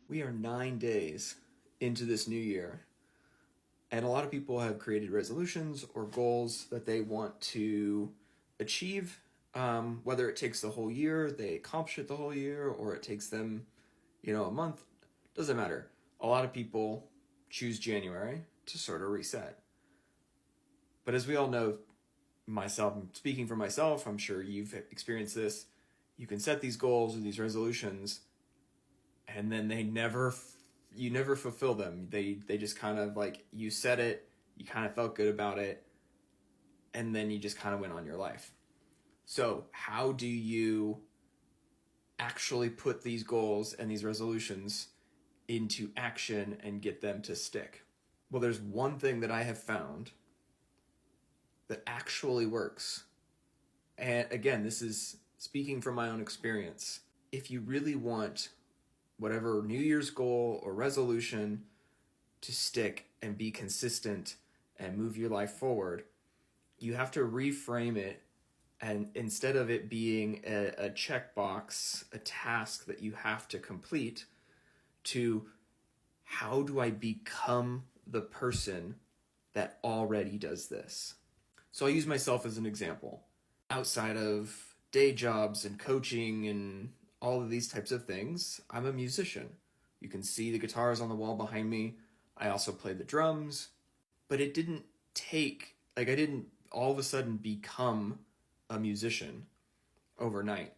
We are 9 days into this new year, and a lot of people have created resolutions or goals that they want to achieve. Whether it takes the whole year, they accomplish it the whole year, or it takes them, a month, doesn't matter. A lot of people choose January to sort of reset. But as we all know, I'm speaking for myself, I'm sure you've experienced this. You can set these goals or these resolutions, and then you never fulfill them. They just kind of like, you set it, you kind of felt good about it, and then you just kind of went on your life. So how do you actually put these goals and these resolutions into action and get them to stick? Well, there's one thing that I have found that actually works. And again, this is speaking from my own experience. If you really want whatever New Year's goal or resolution to stick and be consistent and move your life forward, you have to reframe it. And instead of it being a checkbox, a task that you have to complete, to how do I become the person that already does this? So I'll use myself as an example. Outside of day jobs and coaching and all of these types of things, I'm a musician. You can see the guitars on the wall behind me. I also play the drums. But it didn't I didn't all of a sudden become a musician overnight.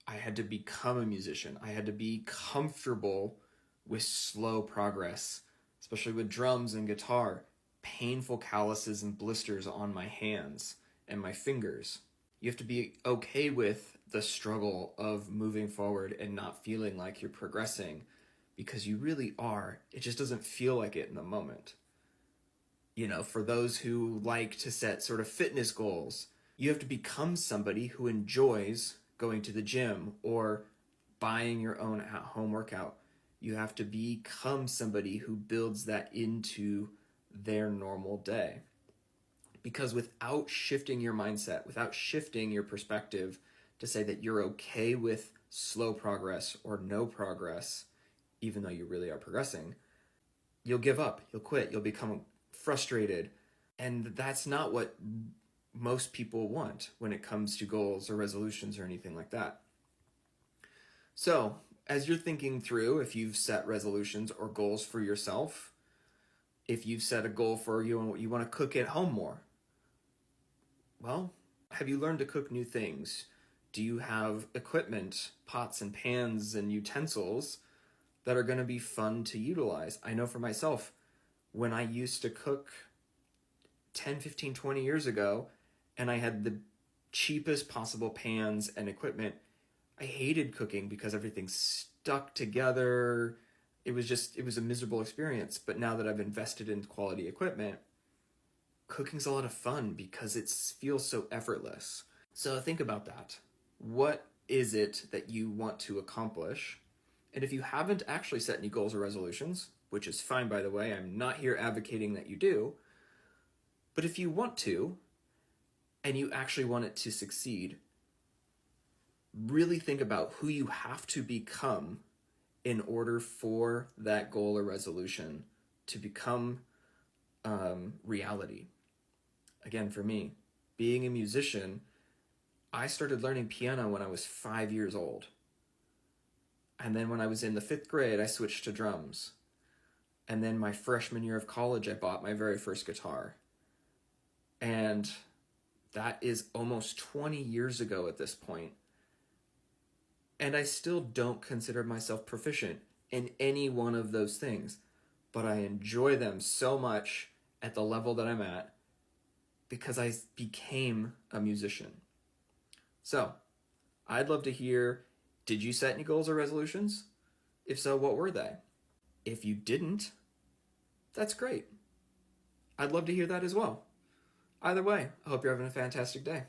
I had to become a musician. I had to be comfortable with slow progress, especially with drums and guitar. Painful calluses and blisters on my hands and my fingers. You have to be okay with the struggle of moving forward and not feeling like you're progressing, because you really are. It just doesn't feel like it in the moment. For those who like to set sort of fitness goals, you have to become somebody who enjoys going to the gym or buying your own at-home workout. You have to become somebody who builds that into their normal day. Because without shifting your mindset, without shifting your perspective to say that you're okay with slow progress or no progress, even though you really are progressing, you'll give up, you'll quit, you'll become frustrated. And that's not what most people want when it comes to goals or resolutions or anything like that. So, as you're thinking through, if you've set resolutions or goals for yourself, if you've set a goal for you want to cook at home more, well, have you learned to cook new things? Do you have equipment, pots and pans and utensils that are going to be fun to utilize? I know for myself, when I used to cook 10, 15, 20 years ago, and I had the cheapest possible pans and equipment, I hated cooking because everything stuck together. It was a miserable experience. But now that I've invested in quality equipment, cooking's a lot of fun because it feels so effortless. So think about that. What is it that you want to accomplish? And if you haven't actually set any goals or resolutions, which is fine, by the way, I'm not here advocating that you do, but if you want to, and you actually want it to succeed, really think about who you have to become in order for that goal or resolution to become reality. Again, for me, being a musician, I started learning piano when I was 5 years old. And then when I was in the 5th grade, I switched to drums. And then my freshman year of college, I bought my very first guitar. And that is almost 20 years ago at this point. And I still don't consider myself proficient in any one of those things, but I enjoy them so much at the level that I'm at because I became a musician. So, I'd love to hear, did you set any goals or resolutions? If so, what were they? If you didn't, that's great. I'd love to hear that as well. Either way, I hope you're having a fantastic day.